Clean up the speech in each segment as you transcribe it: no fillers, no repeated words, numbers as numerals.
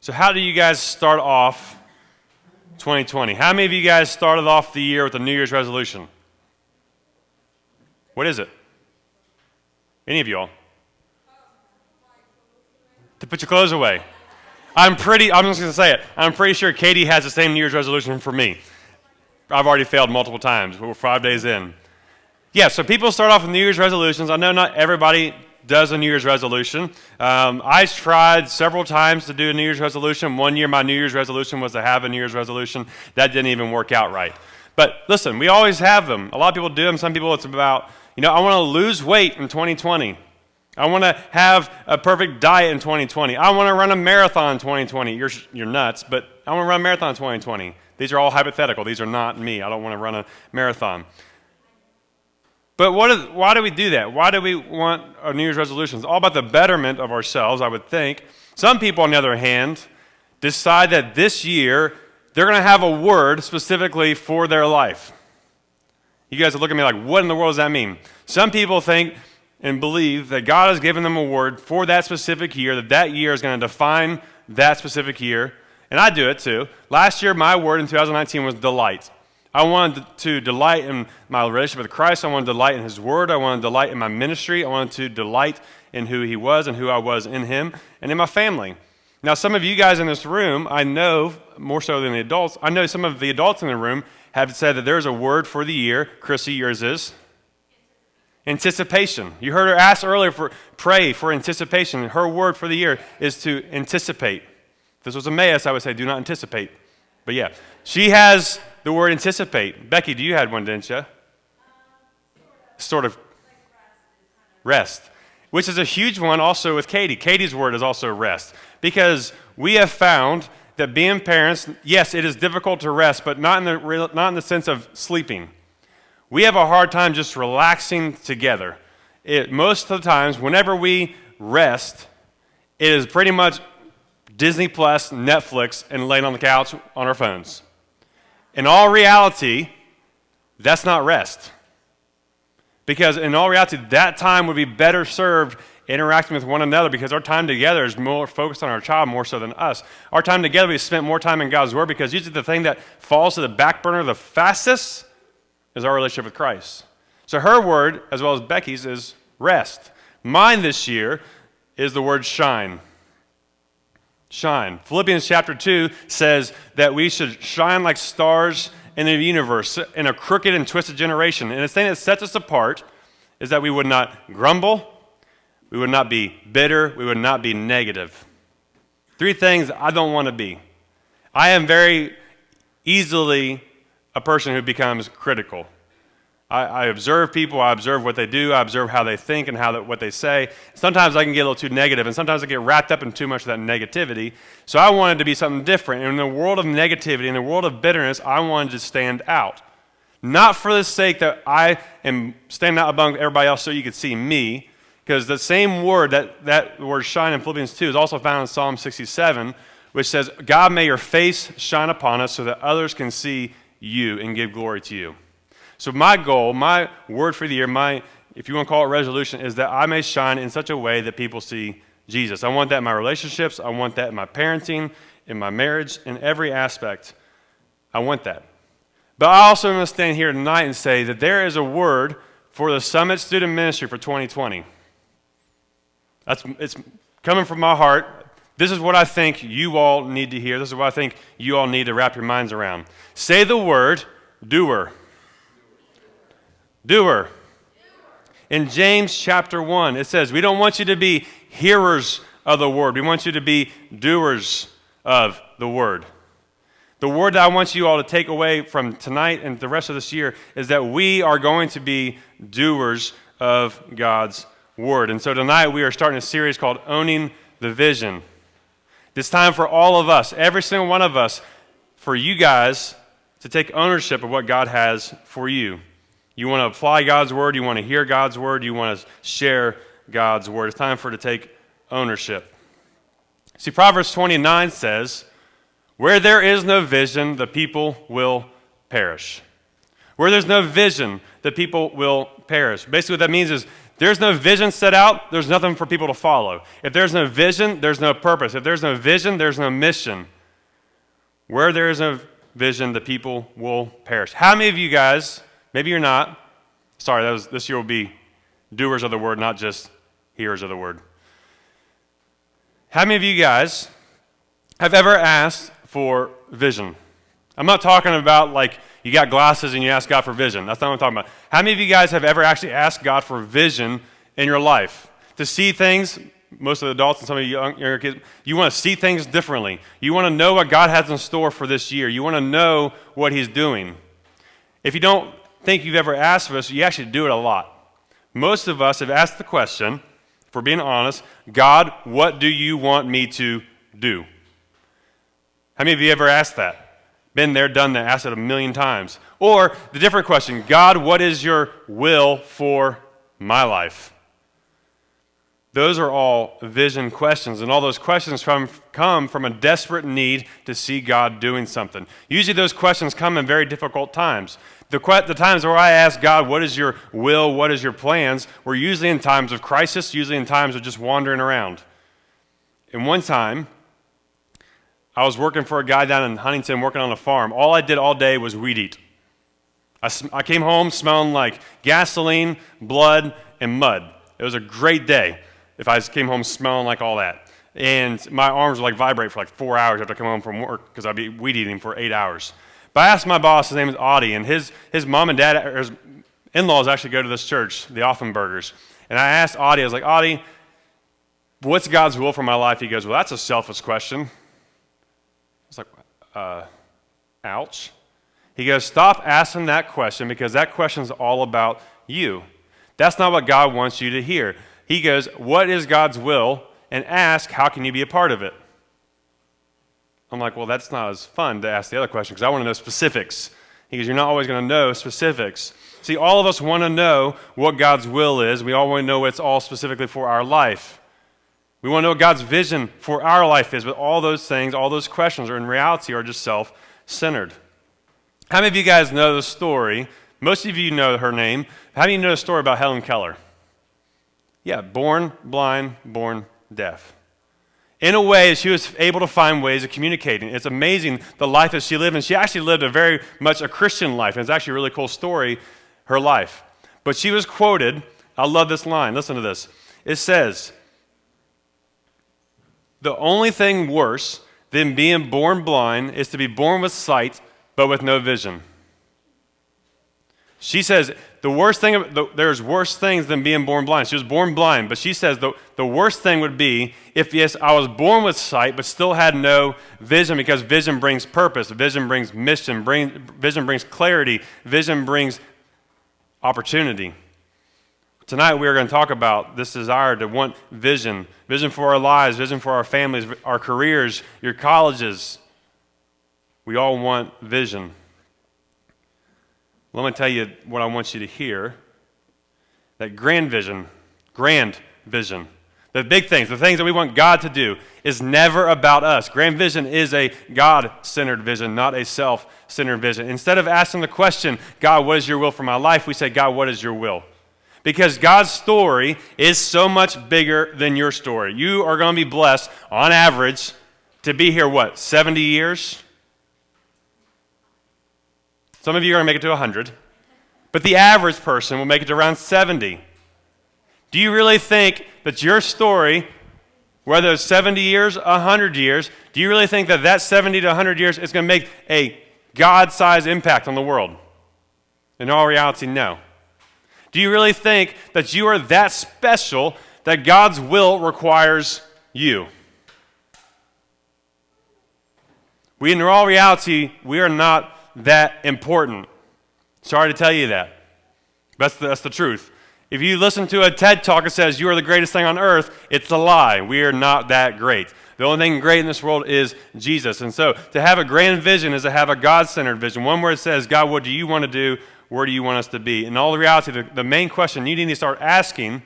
So how do you guys start off 2020? How many of you guys started off the year with a New Year's resolution? What is it? Any of y'all? To put your clothes away. I'm just going to say it. I'm pretty sure Katie has the same New Year's resolution for me. I've already failed multiple times. We're 5 days in. Yeah, so people start off with New Year's resolutions. I know not everybody does a New Year's resolution. I tried several times to do a New Year's resolution. One year my New Year's resolution was to have a New Year's resolution. That didn't even work out right. But listen, we always have them. A lot of people do them. Some people it's about, I want to lose weight in 2020. I want to have a perfect diet in 2020. I want to run a marathon in 2020. You're nuts, but I want to run a marathon in 2020. These are all hypothetical. These are not me. I don't want to run a marathon. But why do we do that? Why do we want our New Year's resolutions? It's all about the betterment of ourselves, I would think. Some people, on the other hand, decide that this year they're going to have a word specifically for their life. You guys are looking at me like, what in the world does that mean? Some people think and believe that God has given them a word for that specific year, that year is going to define that specific year. And I do it too. Last year, my word in 2019 was delight. I wanted to delight in my relationship with Christ. I wanted to delight in His Word. I wanted to delight in my ministry. I wanted to delight in who He was and who I was in Him and in my family. Now, some of you guys in this room, I know, more so than the adults, I know some of the adults in the room have said that there's a word for the year. Chrissy, yours is? Anticipation. You heard her ask earlier pray for anticipation. Her word for the year is to anticipate. If this was Emmaus, I would say do not anticipate. But yeah, she has the word anticipate. Becky, you had one, didn't you? Sort of. Rest. Which is a huge one also with Katie. Katie's word is also rest. Because we have found that being parents, yes, it is difficult to rest, but not in the sense of sleeping. We have a hard time just relaxing together. Most of the times, whenever we rest, it is pretty much Disney Plus, Netflix, and laying on the couch on our phones. In all reality, that's not rest. Because in all reality, that time would be better served interacting with one another because our time together is more focused on our child more so than us. Our time together, we spent more time in God's Word because usually the thing that falls to the back burner the fastest is our relationship with Christ. So her word, as well as Becky's, is rest. Mine this year is the word shine. Shine. Philippians chapter 2 says that we should shine like stars in the universe in a crooked and twisted generation. And the thing that sets us apart is that we would not grumble, we would not be bitter, we would not be negative. 3 things I don't want to be. I am very easily a person who becomes critical. I observe people, I observe what they do, I observe how they think and what they say. Sometimes I can get a little too negative, and sometimes I get wrapped up in too much of that negativity. So I wanted to be something different. And in the world of negativity, in the world of bitterness, I wanted to stand out. Not for the sake that I am standing out among everybody else so you could see me, because the same word, that word shine in Philippians 2 is also found in Psalm 67, which says, God, may your face shine upon us so that others can see you and give glory to you. So my goal, my word for the year, if you want to call it resolution, is that I may shine in such a way that people see Jesus. I want that in my relationships. I want that in my parenting, in my marriage, in every aspect. I want that. But I also want to stand here tonight and say that there is a word for the Summit Student Ministry for 2020. It's coming from my heart. This is what I think you all need to hear. This is what I think you all need to wrap your minds around. Say the word, doer. Doer. In James chapter 1, it says, we don't want you to be hearers of the word. We want you to be doers of the word. The word that I want you all to take away from tonight and the rest of this year is that we are going to be doers of God's word. And so tonight we are starting a series called Owning the Vision. It's time for all of us, every single one of us, for you guys to take ownership of what God has for you. You want to apply God's word, you want to hear God's word, you want to share God's word. It's time for it to take ownership. See, Proverbs 29 says, where there is no vision, the people will perish. Where there's no vision, the people will perish. Basically what that means is there's no vision set out, there's nothing for people to follow. If there's no vision, there's no purpose. If there's no vision, there's no mission. Where there is no vision, the people will perish. How many of you guys, maybe you're not, sorry, this year will be doers of the word, not just hearers of the word. How many of you guys have ever asked for vision? I'm not talking about like you got glasses and you ask God for vision. That's not what I'm talking about. How many of you guys have ever actually asked God for vision in your life? To see things, most of the adults and some of you younger kids, you want to see things differently. You want to know what God has in store for this year. You want to know what he's doing. If you don't think you've ever asked for this, you actually do it a lot. Most of us have asked the question, if we're being honest, God, what do you want me to do? How many of you ever asked that? Been there, done that, asked it a million times. Or the different question, God, what is your will for my life? Those are all vision questions, and all those questions come from a desperate need to see God doing something. Usually those questions come in very difficult times. The times where I ask God, what is your will, what is your plans, were usually in times of crisis, usually in times of just wandering around. And one time, I was working for a guy down in Huntington working on a farm. All I did all day was weed eat. I came home smelling like gasoline, blood, and mud. It was a great day if I came home smelling like all that. And my arms would like vibrate for like 4 hours after I come home from work because I'd be weed eating for 8 hours. But I asked my boss, his name is Audie, and his mom and dad, or his in-laws actually go to this church, the Offenburgers. And I asked Audie, I was like, Audie, what's God's will for my life? He goes, well, that's a selfish question. I was like, ouch. He goes, stop asking that question because that question is all about you. That's not what God wants you to hear. He goes, what is God's will? And ask, how can you be a part of it? I'm like, well, that's not as fun to ask the other question because I want to know specifics. He goes, you're not always going to know specifics. See, all of us want to know what God's will is. We all want to know what's all specifically for our life. We want to know what God's vision for our life is, but all those things, all those questions are in reality are just self-centered. How many of you guys know the story? Most of you know her name. How many of you know the story about Helen Keller? Yeah, born blind, born deaf. In a way, she was able to find ways of communicating. It's amazing the life that she lived, and she actually lived a very much a Christian life, and it's actually a really cool story, her life. But she was quoted, I love this line, listen to this. It says, the only thing worse than being born blind is to be born with sight, but with no vision. She says, there's worse things than being born blind. She was born blind, but she says the worst thing would be if, yes, I was born with sight, but still had no vision, because vision brings purpose, vision brings mission, vision brings clarity, vision brings opportunity. Tonight we are going to talk about this desire to want vision for our lives, vision for our families, our careers, your colleges. We all want vision. Let me tell you what I want you to hear. That grand vision, the big things, the things that we want God to do is never about us. Grand vision is a God-centered vision, not a self-centered vision. Instead of asking the question, God, what is your will for my life? We say, God, what is your will? Because God's story is so much bigger than your story. You are going to be blessed, on average, to be here, 70 years? Some of you are going to make it to 100, but the average person will make it to around 70. Do you really think that your story, whether it's 70 years, 100 years, do you really think that 70 to 100 years is going to make a God-sized impact on the world? In all reality, no. Do you really think that you are that special that God's will requires you? In all reality, we are not that important. Sorry to tell you that. That's the truth. If you listen to a TED Talk that says you are the greatest thing on earth, it's a lie. We are not that great. The only thing great in this world is Jesus. And so to have a grand vision is to have a God-centered vision, one where it says, God, what do you want to do? Where do you want us to be? In all reality, the main question you need to start asking,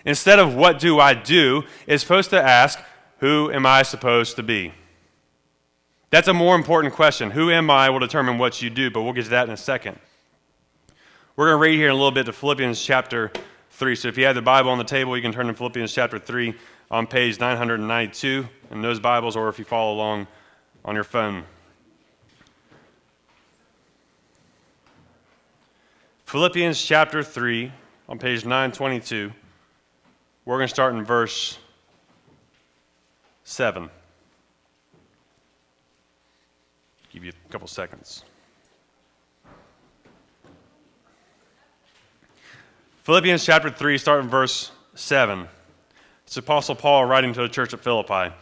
instead of what do I do, is supposed to ask, who am I supposed to be? That's a more important question. Who am I will determine what you do, but we'll get to that in a second. We're going to read here in a little bit to Philippians chapter 3. So if you have the Bible on the table, you can turn to Philippians chapter 3 on page 992 in those Bibles, or if you follow along on your phone. Philippians chapter 3 on page 922. We're going to start in verse 7. Give you a couple seconds. Philippians chapter 3, start in verse 7. It's Apostle Paul writing to the church at Philippi.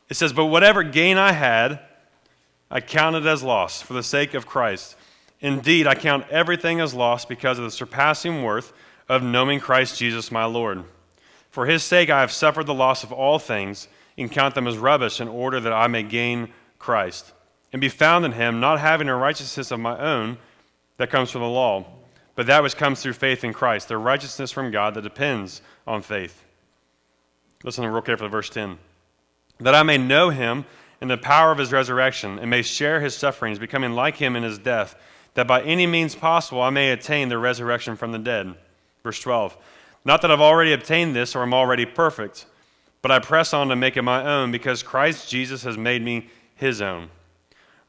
It says, "But whatever gain I had, I counted as loss for the sake of Christ. Indeed, I count everything as loss because of the surpassing worth of knowing Christ Jesus my Lord. For his sake I have suffered the loss of all things and count them as rubbish in order that I may gain Christ and be found in him, not having a righteousness of my own that comes from the law, but that which comes through faith in Christ, the righteousness from God that depends on faith." Listen real carefully to verse 10. "That I may know him in the power of his resurrection and may share his sufferings, becoming like him in his death, that by any means possible I may attain the resurrection from the dead." Verse 12. "Not that I've already obtained this or am already perfect, but I press on to make it my own because Christ Jesus has made me his own.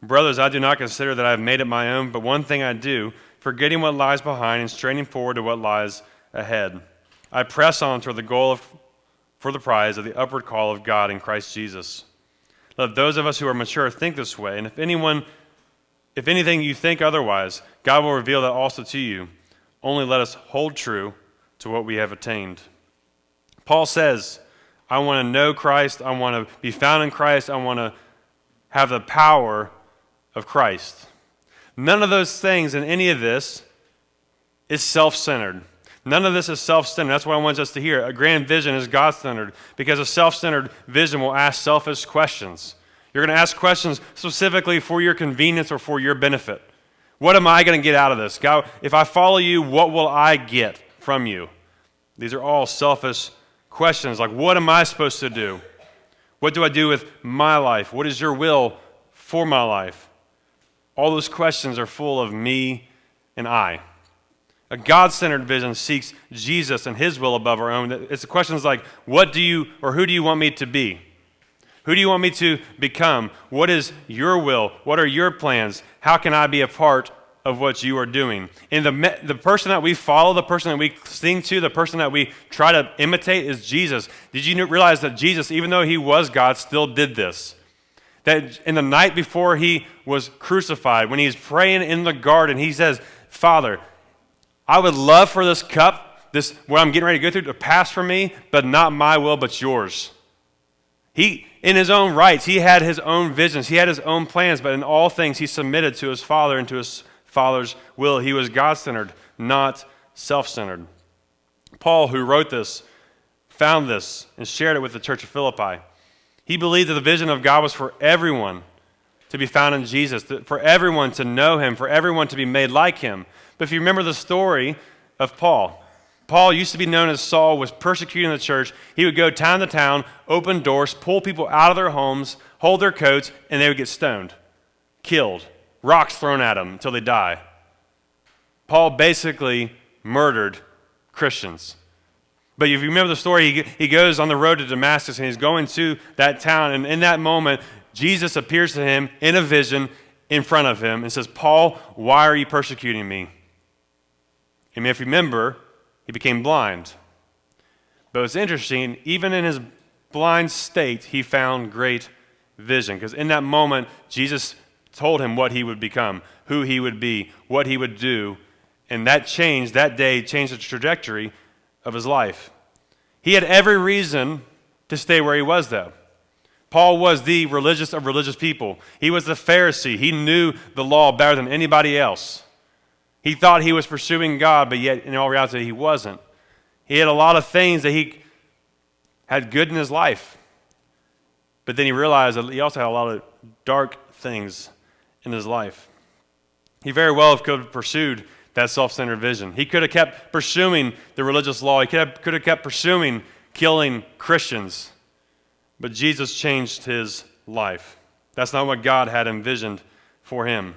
Brothers, I do not consider that I have made it my own, but one thing I do, forgetting what lies behind and straining forward to what lies ahead. I press on toward the goal for the prize of the upward call of God in Christ Jesus. Let those of us who are mature think this way, and if anything you think otherwise, God will reveal that also to you. Only let us hold true to what we have attained." Paul says, I want to know Christ, I want to be found in Christ, I want to have the power of Christ. None of those things in any of this is self-centered. None of this is self-centered. That's what I want us to hear. A grand vision is God-centered because a self-centered vision will ask selfish questions. You're going to ask questions specifically for your convenience or for your benefit. What am I going to get out of this? God, if I follow you, what will I get from you? These are all selfish questions, like what am I supposed to do? What do I do with my life? What is your will for my life? All those questions are full of me and I. A God-centered vision seeks Jesus and his will above our own. It's questions like, what do you or who do you want me to be? Who do you want me to become? What is your will? What are your plans? How can I be a part of what you are doing? And the person that we follow, the person that we sing to, the person that we try to imitate is Jesus. Did you realize that Jesus, even though he was God, still did this? That in the night before he was crucified, when he's praying in the garden, he says, Father, I would love for this cup, what I'm getting ready to go through, to pass from me, but not my will, but yours. He, in his own rights, he had his own visions, he had his own plans, but in all things he submitted to his Father and to his Father's will. He was God-centered, not self-centered. Paul, who wrote this, found this and shared it with the church of Philippi. He believed that the vision of God was for everyone to be found in Jesus, for everyone to know him, for everyone to be made like him. But if you remember the story of Paul, Paul used to be known as Saul, was persecuting the church. He would go town to town, open doors, pull people out of their homes, hold their coats, and they would get stoned, killed, rocks thrown at them until they die. Paul basically murdered Christians. But if you remember the story, he goes on the road to Damascus, and he's going to that town, and in that moment, Jesus appears to him in a vision in front of him and says, Paul, why are you persecuting me? And if you remember, he became blind. But it's interesting, even in his blind state, he found great vision. Because in that moment, Jesus told him what he would become, who he would be, what he would do. And that day changed the trajectory of his life. He had every reason to stay where he was, though. Paul was the religious of religious people. He was the Pharisee. He knew the law better than anybody else. He thought he was pursuing God, but yet in all reality he wasn't. He had a lot of things that he had good in his life. But then he realized that he also had a lot of dark things in his life. He very well could have pursued that self-centered vision. He could have kept pursuing the religious law. He could have kept pursuing killing Christians. But Jesus changed his life. That's not what God had envisioned for him.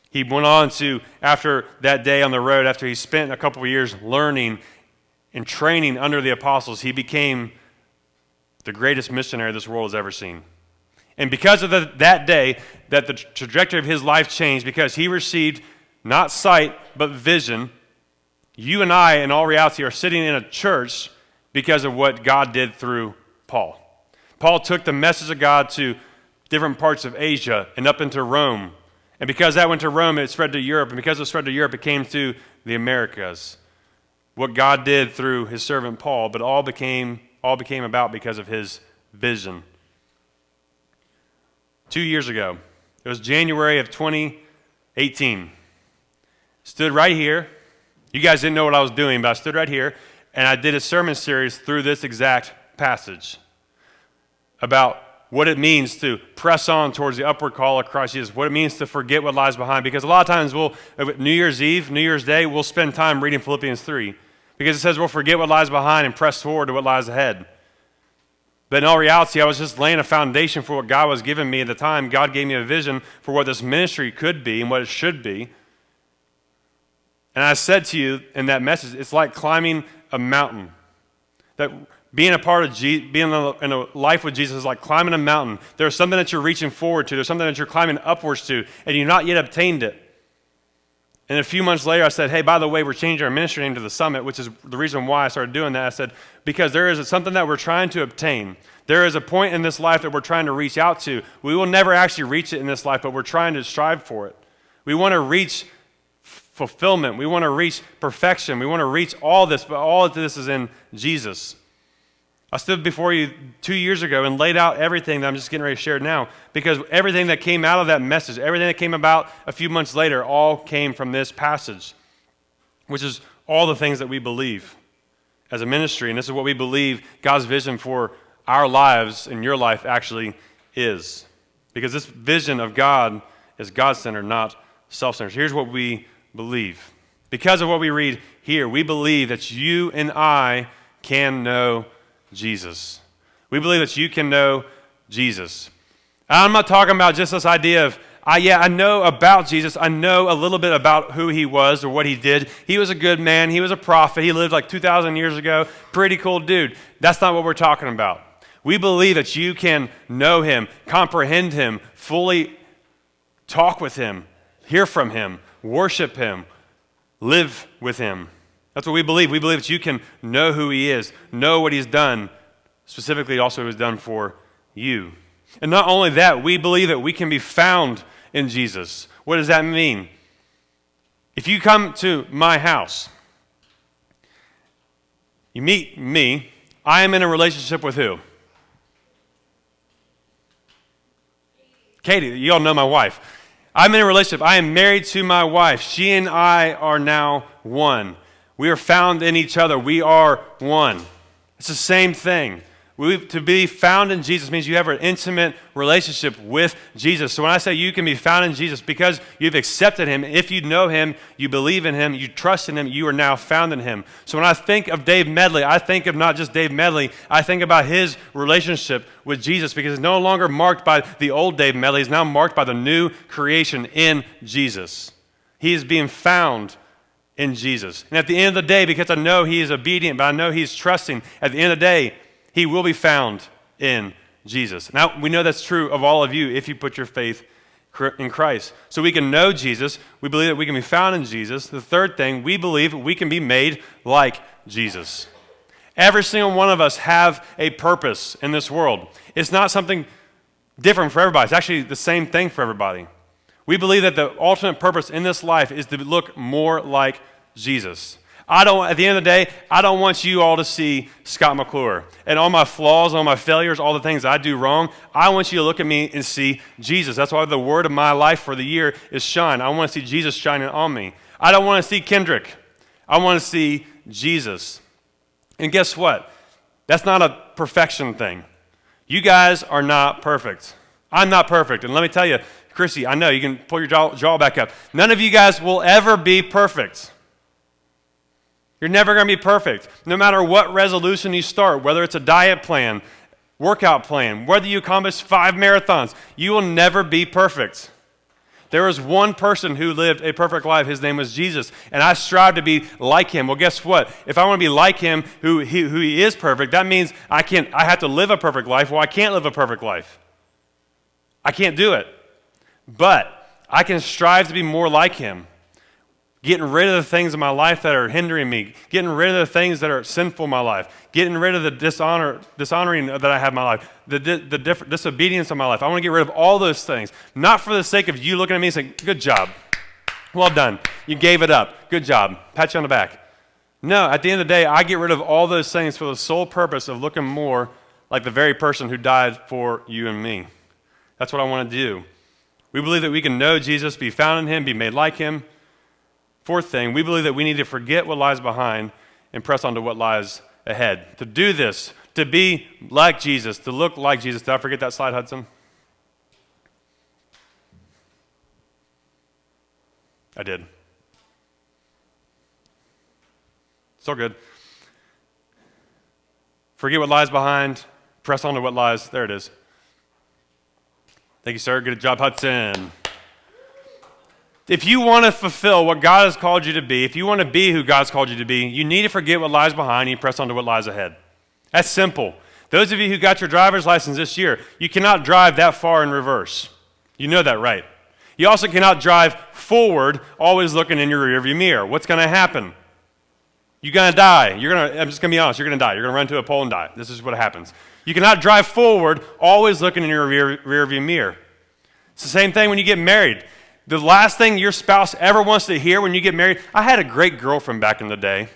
He went on to, after that day on the road, after he spent a couple of years learning in training under the apostles, he became the greatest missionary this world has ever seen. And because of that day, that the trajectory of his life changed, because he received not sight, but vision, you and I, in all reality, are sitting in a church because of what God did through Paul. Paul took the message of God to different parts of Asia and up into Rome. And because that went to Rome, it spread to Europe. And because it spread to Europe, it came to the Americas. What God did through his servant Paul, but all became about because of his vision. 2 years ago, it was January of 2018. Stood right here. You guys didn't know what I was doing, but I stood right here, and I did a sermon series through this exact passage about what it means to press on towards the upward call of Christ Jesus, what it means to forget what lies behind. Because a lot of times New Year's Eve, New Year's Day, we'll spend time reading Philippians 3. Because it says we'll forget what lies behind and press forward to what lies ahead. But in all reality, I was just laying a foundation for what God was giving me at the time. God gave me a vision for what this ministry could be and what it should be. And I said to you in that message, it's like climbing a mountain. That being a part of being in a life with Jesus is like climbing a mountain. There's something that you're reaching forward to. There's something that you're climbing upwards to, and you've not yet obtained it. And a few months later, I said, hey, by the way, we're changing our ministry name to The Summit, which is the reason why I started doing that. I said, because there is something that we're trying to obtain. There is a point in this life that we're trying to reach out to. We will never actually reach it in this life, but we're trying to strive for it. We want to reach fulfillment. We want to reach perfection. We want to reach all this, but all of this is in Jesus. I stood before you 2 years ago and laid out everything that I'm just getting ready to share now, because everything that came out of that message, everything that came about a few months later, all came from this passage, which is all the things that we believe as a ministry, and this is what we believe God's vision for our lives and your life actually is. Because this vision of God is God-centered, not self-centered. Here's what we believe. Because of what we read here, we believe that you and I can know Jesus. We believe that you can know Jesus. I'm not talking about just this idea of, I know about Jesus. I know a little bit about who he was or what he did. He was a good man. He was a prophet. He lived like 2,000 years ago. Pretty cool dude. That's not what we're talking about. We believe that you can know him, comprehend him, fully talk with him, hear from him, worship him, live with him. That's what we believe. We believe that you can know who he is, know what he's done, specifically also what he's done for you. And not only that, we believe that we can be found in Jesus. What does that mean? If you come to my house, you meet me, I am in a relationship with who? Katie, you all know my wife. I'm in a relationship. I am married to my wife. She and I are now one. We are found in each other. We are one. It's the same thing. To be found in Jesus means you have an intimate relationship with Jesus. So when I say you can be found in Jesus, because you've accepted him, if you know him, you believe in him, you trust in him, you are now found in him. So when I think of Dave Medley, I think of not just Dave Medley, I think about his relationship with Jesus, because it's no longer marked by the old Dave Medley, it's now marked by the new creation in Jesus. He is being found in Jesus. And at the end of the day, because I know he is obedient, but I know he's trusting, at the end of the day, he will be found in Jesus. Now, we know that's true of all of you if you put your faith in Christ. So we can know Jesus. We believe that we can be found in Jesus. The third thing, we believe we can be made like Jesus. Every single one of us have a purpose in this world. It's not something different for everybody. It's actually the same thing for everybody. We believe that the ultimate purpose in this life is to look more like Jesus. At the end of the day, I don't want you all to see Scott McClure and all my flaws, all my failures, all the things I do wrong. I want you to look at me and see Jesus. That's why the word of my life for the year is shine. I want to see Jesus shining on me. I don't want to see Kendrick. I want to see Jesus. And guess what? That's not a perfection thing. You guys are not perfect. I'm not perfect. And let me tell you, Chrissy, I know you can pull your jaw back up. None of you guys will ever be perfect. You're never going to be perfect. No matter what resolution you start, whether it's a diet plan, workout plan, whether you accomplish 5 marathons, you will never be perfect. There was one person who lived a perfect life. His name was Jesus. And I strive to be like him. Well, guess what? If I want to be like him, who he is perfect, that means I have to live a perfect life. Well, I can't live a perfect life. I can't do it. But I can strive to be more like him. Getting rid of the things in my life that are hindering me. Getting rid of the things that are sinful in my life. Getting rid of the dishonoring that I have in my life. The disobedience of my life. I want to get rid of all those things. Not for the sake of you looking at me and saying, good job. Well done. You gave it up. Good job. Pat you on the back. No, at the end of the day, I get rid of all those things for the sole purpose of looking more like the very person who died for you and me. That's what I want to do. We believe that we can know Jesus, be found in him, be made like him. Fourth thing, we believe that we need to forget what lies behind and press on to what lies ahead. To do this, to be like Jesus, to look like Jesus. Did I forget that slide, Hudson? I did. So good. Forget what lies behind, press on to what lies. There it is. Thank you, sir. Good job, Hudson. If you want to fulfill what God has called you to be, if you want to be who God's called you to be, you need to forget what lies behind and you press on to what lies ahead. That's simple. Those of you who got your driver's license this year, you cannot drive that far in reverse. You know that, right? You also cannot drive forward, always looking in your rearview mirror. What's going to happen? You're going to die. I'm just going to be honest. You're going to die. You're going to run into a pole and die. This is what happens. You cannot drive forward, always looking in your rearview mirror. It's the same thing when you get married. The last thing your spouse ever wants to hear when you get married, I had a great girlfriend back in the day.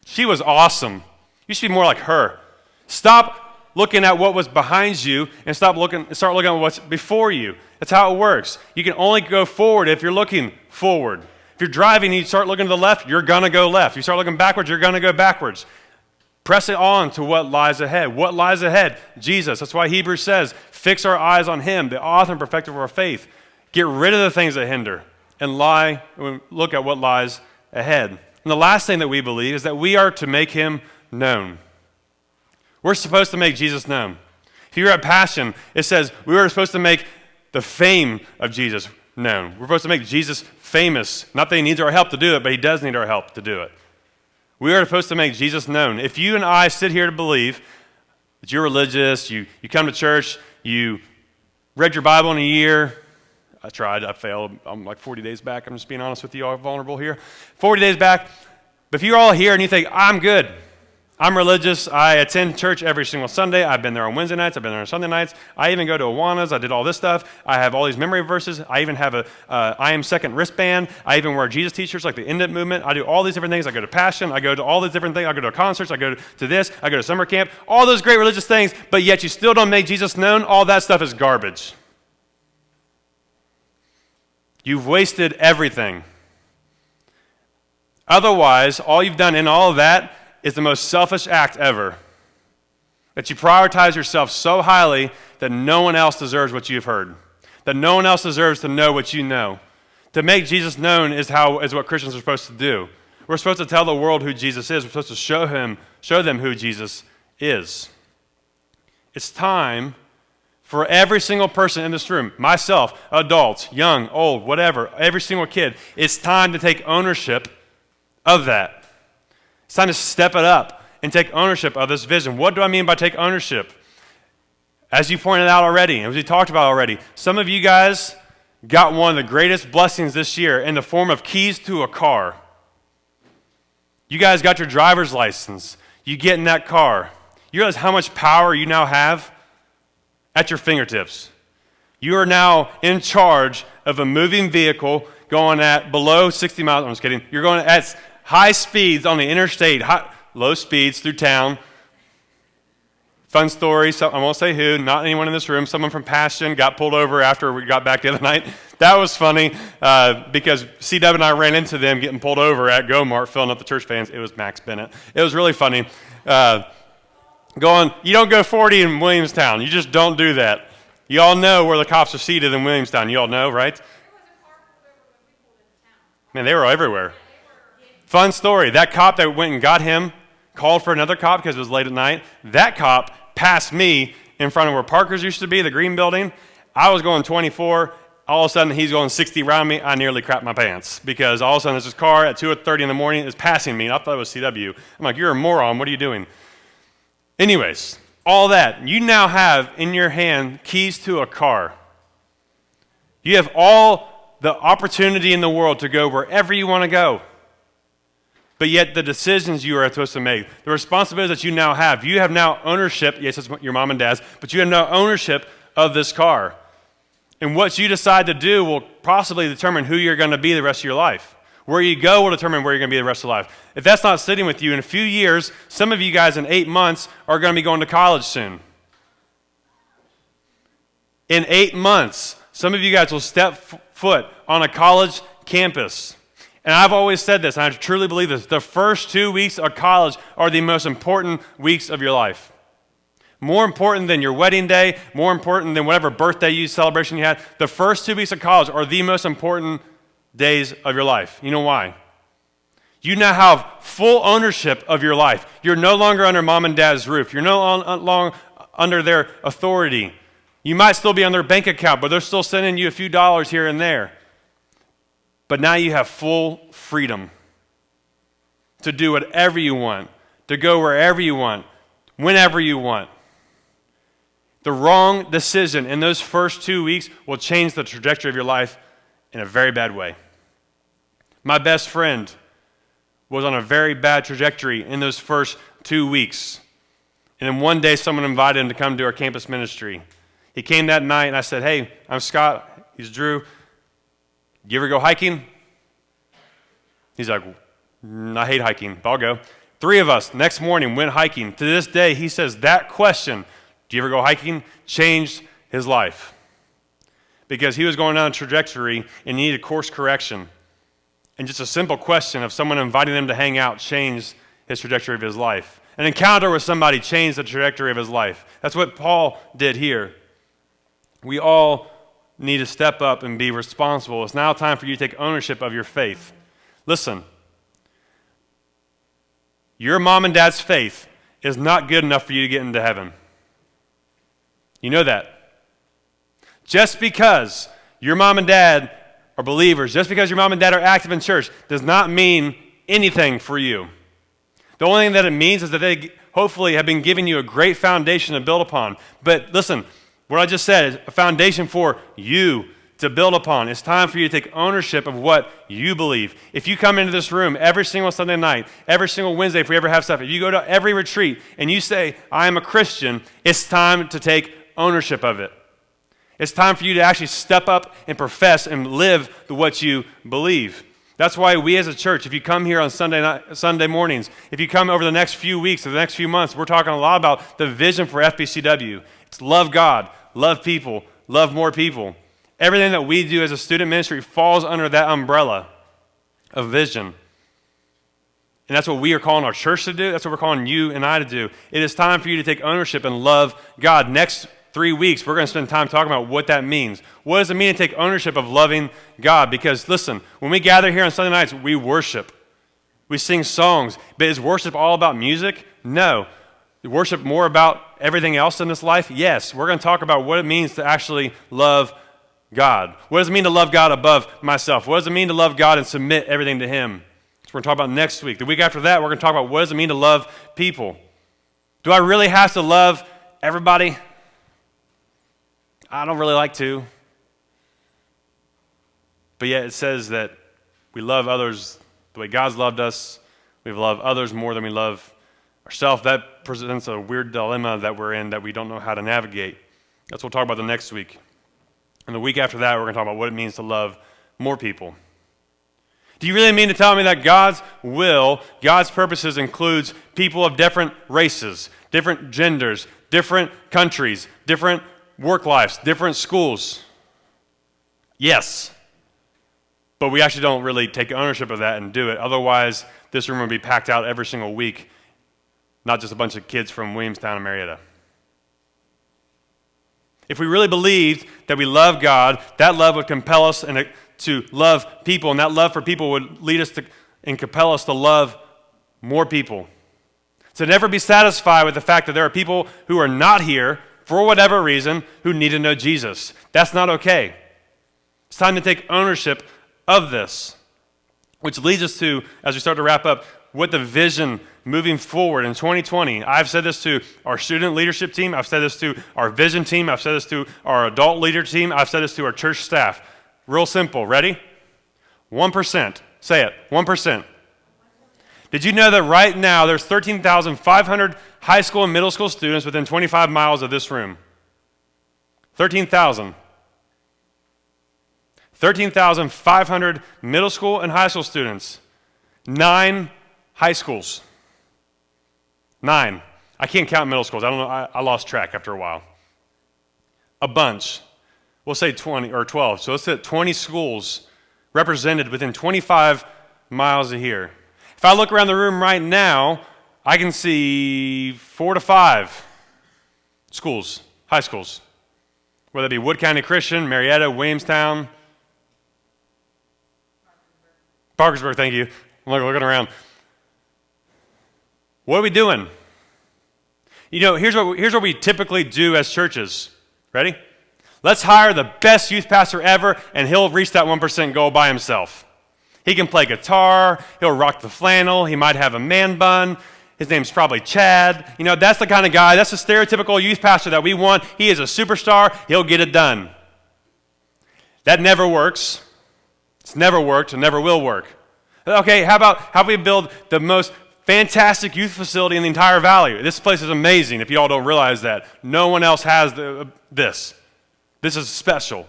She was awesome. You should be more like her. Stop looking at what was behind you and start looking at what's before you. That's how it works. You can only go forward if you're looking forward. If you're driving and you start looking to the left, you're going to go left. You start looking backwards, you're going to go backwards. Press it on to what lies ahead. What lies ahead? Jesus. That's why Hebrews says, fix our eyes on him, the author and perfecter of our faith. Get rid of the things that hinder and look at what lies ahead. And the last thing that we believe is that we are to make him known. We're supposed to make Jesus known. If you're at Passion, it says we were supposed to make the fame of Jesus known. We're supposed to make Jesus famous. Not that he needs our help to do it, but he does need our help to do it. We are supposed to make Jesus known. If you and I sit here to believe that you're religious, you come to church, you read your Bible in a year. I tried, I failed. I'm like 40 days back. I'm just being honest with you, all vulnerable here. 40 days back. But if you're all here and you think, I'm good, I'm religious, I attend church every single Sunday, I've been there on Wednesday nights, I've been there on Sunday nights, I even go to Awanas, I did all this stuff, I have all these memory verses, I even have a I Am Second wristband, I even wear Jesus t-shirts like the Indent movement, I do all these different things, I go to Passion, I go to all these different things, I go to concerts, I go to this, I go to summer camp, all those great religious things, but yet you still don't make Jesus known, all that stuff is garbage. You've wasted everything. Otherwise, all you've done in all of that is the most selfish act ever. That you prioritize yourself so highly that no one else deserves what you've heard. That no one else deserves to know what you know. To make Jesus known is what Christians are supposed to do. We're supposed to tell the world who Jesus is. We're supposed to show them who Jesus is. It's time for every single person in this room, myself, adults, young, old, whatever, every single kid, it's time to take ownership of that. It's time to step it up and take ownership of this vision. What do I mean by take ownership? As you pointed out already, as we talked about already, some of you guys got one of the greatest blessings this year in the form of keys to a car. You guys got your driver's license. You get in that car. You realize how much power you now have at your fingertips. You are now in charge of a moving vehicle going at below 60 miles. I'm just kidding. You're going at high speeds on the interstate, low speeds through town. Fun story. So I won't say who, not anyone in this room. Someone from Passion got pulled over after we got back the other night. That was funny because C-Dub and I ran into them getting pulled over at Go-Mart, filling up the church vans. It was Max Bennett. It was really funny. You don't go 40 in Williamstown. You just don't do that. You all know where the cops are seated in Williamstown. You all know, right? Man, they were everywhere. Fun story. That cop that went and got him called for another cop because it was late at night. That cop passed me in front of where Parker's used to be, the green building. I was going 24. all of a sudden he's going 60 around me, I nearly crap my pants because all of a sudden there's this car at 2:30 in the morning is passing me, and I thought it was CW. I'm like, you're a moron, what are you doing? Anyways, all that, you now have in your hand keys to a car. You have all the opportunity in the world to go wherever you want to go. But yet the decisions you are supposed to make, the responsibilities that you have now ownership, yes, it's your mom and dad's, but you have now ownership of this car. And what you decide to do will possibly determine who you're going to be the rest of your life. Where you go will determine where you're going to be the rest of life. If that's not sitting with you, in a few years, some of you guys in 8 months are going to be going to college soon. In 8 months, some of you guys will step foot on a college campus. And I've always said this, and I truly believe this, the first 2 weeks of college are the most important weeks of your life. More important than your wedding day, more important than whatever birthday celebration you had. The first 2 weeks of college are the most important days of your life. You know why? You now have full ownership of your life. You're no longer under mom and dad's roof. You're no longer under their authority. You might still be on their bank account, but they're still sending you a few dollars here and there. But now you have full freedom to do whatever you want, to go wherever you want, whenever you want. The wrong decision in those first 2 weeks will change the trajectory of your life in a very bad way. My best friend was on a very bad trajectory in those first 2 weeks. And then one day someone invited him to come to our campus ministry. He came that night and I said, hey, I'm Scott. He's Drew. You ever go hiking? He's like, I hate hiking, but I'll go. 3 of us, next morning, went hiking. To this day, he says that question, do you ever go hiking, changed his life. Because he was going down a trajectory and needed course correction. And just a simple question of someone inviting him to hang out changed his trajectory of his life. An encounter with somebody changed the trajectory of his life. That's what Paul did here. We all need to step up and be responsible. It's now time for you to take ownership of your faith. Listen, your mom and dad's faith is not good enough for you to get into heaven. You know that. Just because your mom and dad are believers, just because your mom and dad are active in church, does not mean anything for you. The only thing that it means is that they hopefully have been giving you a great foundation to build upon. But listen, what I just said is a foundation for you to build upon. It's time for you to take ownership of what you believe. If you come into this room every single Sunday night, every single Wednesday if we ever have stuff, if you go to every retreat and you say, I am a Christian, it's time to take ownership of it. It's time for you to actually step up and profess and live what you believe. That's why we as a church, if you come here on Sunday mornings, if you come over the next few weeks or the next few months, we're talking a lot about the vision for FBCW. It's love God, love people, love more people. Everything that we do as a student ministry falls under that umbrella of vision. And that's what we are calling our church to do. That's what we're calling you and I to do. It is time for you to take ownership and love God. Next 3 weeks, we're going to spend time talking about what that means. What does it mean to take ownership of loving God? Because listen, when we gather here on Sunday nights, we worship. We sing songs. But is worship all about music? No. Is worship more about everything else in this life? Yes. We're going to talk about what it means to actually love God. What does it mean to love God above myself? What does it mean to love God and submit everything to Him? That's what we're going to talk about next week. The week after that, we're going to talk about what does it mean to love people. Do I really have to love everybody? I don't really like to. But yet it says that we love others the way God's loved us. We love others more than we love ourselves. That presents a weird dilemma that we're in that we don't know how to navigate. That's what we'll talk about the next week. And the week after that, we're going to talk about what it means to love more people. Do you really mean to tell me that God's will, God's purposes includes people of different races, different genders, different countries, different work lives, different schools? Yes. But we actually don't really take ownership of that and do it. Otherwise, this room would be packed out every single week, not just a bunch of kids from Williamstown and Marietta. If we really believed that we love God, that love would compel us to love people, and that love for people would lead us to and compel us to love more people. To never be satisfied with the fact that there are people who are not here for whatever reason who need to know Jesus. That's not okay. It's time to take ownership of this, which leads us to, as we start to wrap up, what the vision moving forward in 2020. I've said this to our student leadership team. I've said this to our vision team. I've said this to our adult leader team. I've said this to our church staff. Real simple. Ready? 1%. Say it. 1%. Did you know that right now there's 13,500 high school and middle school students within 25 miles of this room? 13,000. 13,500 middle school and high school students. 9 high schools. 9. I can't count middle schools. I don't know. I lost track after a while. A bunch. We'll say 20 or 12. So let's say 20 schools represented within 25 miles of here. If I look around the room right now, I can see 4 to 5 schools, high schools, whether it be Wood County Christian, Marietta, Williamstown, Parkersburg, thank you. I'm looking around. What are we doing? You know, here's what we typically do as churches. Ready? Let's hire the best youth pastor ever, and he'll reach that 1% goal by himself. He can play guitar. He'll rock the flannel. He might have a man bun. His name's probably Chad. You know, that's the kind of guy, that's the stereotypical youth pastor that we want. He is a superstar. He'll get it done. That never works. It's never worked and never will work. Okay, how about we build the most fantastic youth facility in the entire valley? This place is amazing if you all don't realize that. No one else has this. This is special.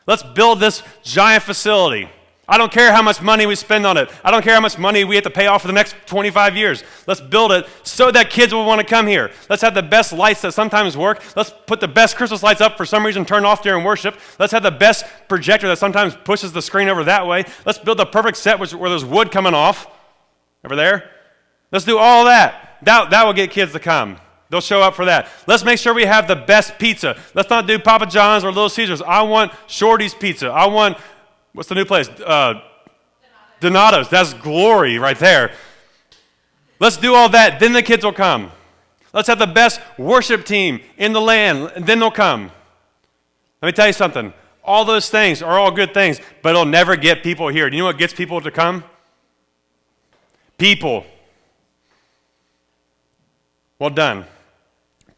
Let's build this giant facility. I don't care how much money we spend on it. I don't care how much money we have to pay off for the next 25 years. Let's build it so that kids will want to come here. Let's have the best lights that sometimes work. Let's put the best Christmas lights up for some reason, turn off during worship. Let's have the best projector that sometimes pushes the screen over that way. Let's build the perfect set where there's wood coming off over there. Let's do all that. That will get kids to come. They'll show up for that. Let's make sure we have the best pizza. Let's not do Papa John's or Little Caesars. I want Shorty's Pizza. I want, what's the new place? Donato's. That's glory right there. Let's do all that. Then the kids will come. Let's have the best worship team in the land. And then they'll come. Let me tell you something. All those things are all good things, but it'll never get people here. Do you know what gets people to come? People. Well done.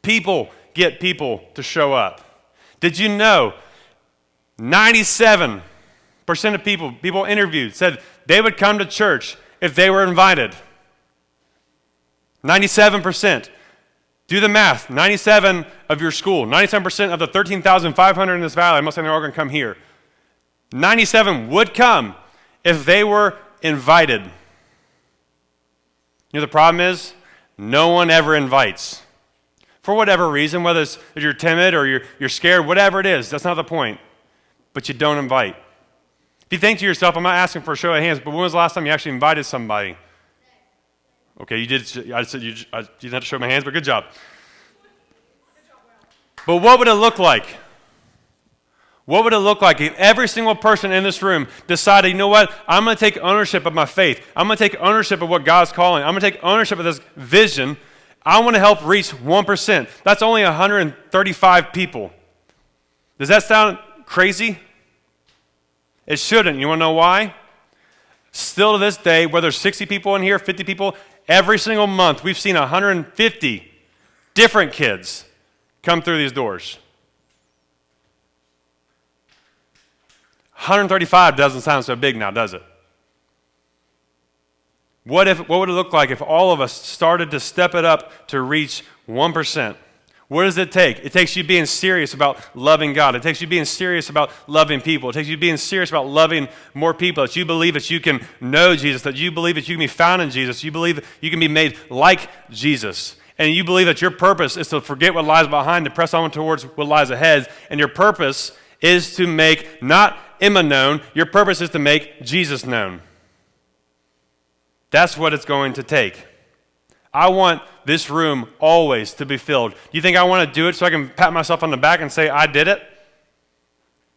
People get people to show up. Did you know 97% of people interviewed said they would come to church if they were invited? 97%. Do the math. 97 of your school, 97% of the 13,500 in this valley, I'm not saying they're all going to come here. 97 would come if they were invited. You know the problem is? No one ever invites. For whatever reason, whether it's if you're timid or you're scared, whatever it is, that's not the point. But you don't invite. If you think to yourself, I'm not asking for a show of hands, but when was the last time you actually invited somebody? Okay, you did. I said you didn't have to show my hands, but good job. But what would it look like? What would it look like if every single person in this room decided, you know what, I'm going to take ownership of my faith. I'm going to take ownership of what God's calling. I'm going to take ownership of this vision. I want to help reach 1%. That's only 135 people. Does that sound crazy? It shouldn't. You want to know why? Still to this day, whether there's 60 people in here, 50 people, every single month we've seen 150 different kids come through these doors. 135 doesn't sound so big now, does it? What would it look like if all of us started to step it up to reach 1%? What does it take? It takes you being serious about loving God. It takes you being serious about loving people. It takes you being serious about loving more people, that you believe that you can know Jesus, that you believe that you can be found in Jesus, you believe that you can be made like Jesus, and you believe that your purpose is to forget what lies behind, to press on towards what lies ahead, and your purpose is to make not Emma known, your purpose is to make Jesus known. That's what it's going to take. I want this room always to be filled. Do you think I want to do it so I can pat myself on the back and say, I did it?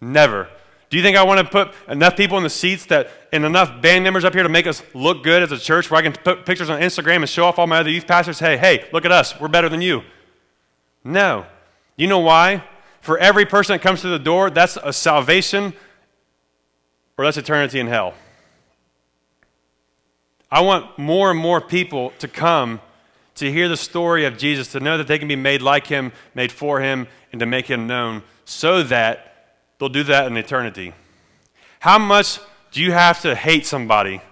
Never. Do you think I want to put enough people in the seats and enough band members up here to make us look good as a church where I can put pictures on Instagram and show off all my other youth pastors? Hey, look at us. We're better than you. No. You know why? For every person that comes through the door, that's a salvation or that's eternity in hell. I want more and more people to come to hear the story of Jesus, to know that they can be made like him, made for him, and to make him known so that they'll do that in eternity. How much do you have to hate somebody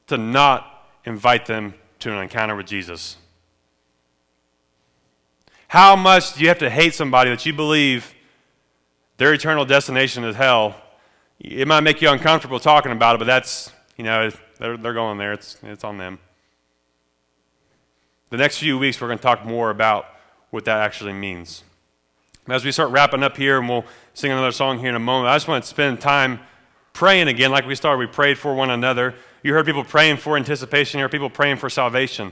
to not invite them to an encounter with Jesus? How much do you have to hate somebody that you believe their eternal destination is hell? It might make you uncomfortable talking about it, but that's, they're going there. It's on them. The next few weeks, we're going to talk more about what that actually means. As we start wrapping up here, and we'll sing another song here in a moment, I just want to spend time praying again like we started. We prayed for one another. You heard people praying for anticipation. You heard people praying for salvation.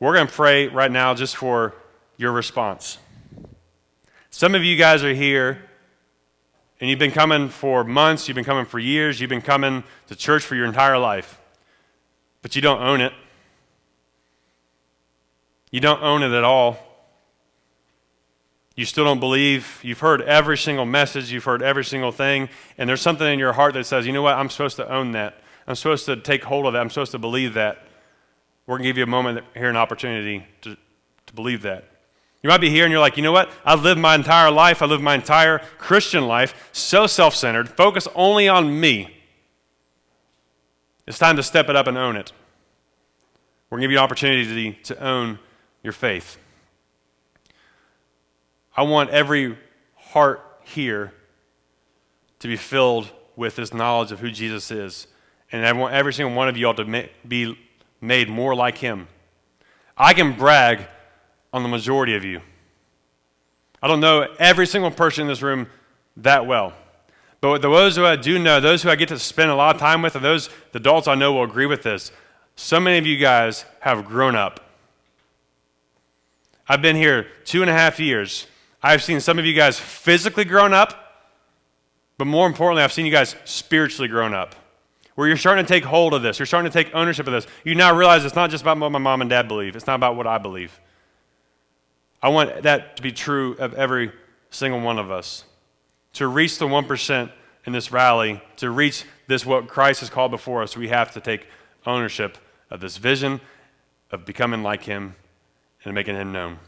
We're going to pray right now just for your response. Some of you guys are here, and you've been coming for months, you've been coming for years, you've been coming to church for your entire life, but you don't own it. You don't own it at all. You still don't believe. You've heard every single message. You've heard every single thing. And there's something in your heart that says, you know what? I'm supposed to own that. I'm supposed to take hold of that. I'm supposed to believe that. We're going to give you a moment here, an opportunity to believe that. You might be here and you're like, you know what? I've lived my entire life. I lived my entire Christian life so self-centered, focused only on me. It's time to step it up and own it. We're going to give you an opportunity to own your faith. I want every heart here to be filled with this knowledge of who Jesus is. And I want every single one of you all to be made more like him. I can brag on the majority of you. I don't know every single person in this room that well. But those who I do know, those who I get to spend a lot of time with, and those the adults I know will agree with this, so many of you guys have grown up. I've been here 2.5 years. I've seen some of you guys physically grown up, but more importantly, I've seen you guys spiritually grown up, where you're starting to take hold of this. You're starting to take ownership of this. You now realize it's not just about what my mom and dad believe. It's not about what I believe. I want that to be true of every single one of us. To reach the 1% in this rally, to reach this what Christ has called before us, we have to take ownership of this vision of becoming like him and making him known.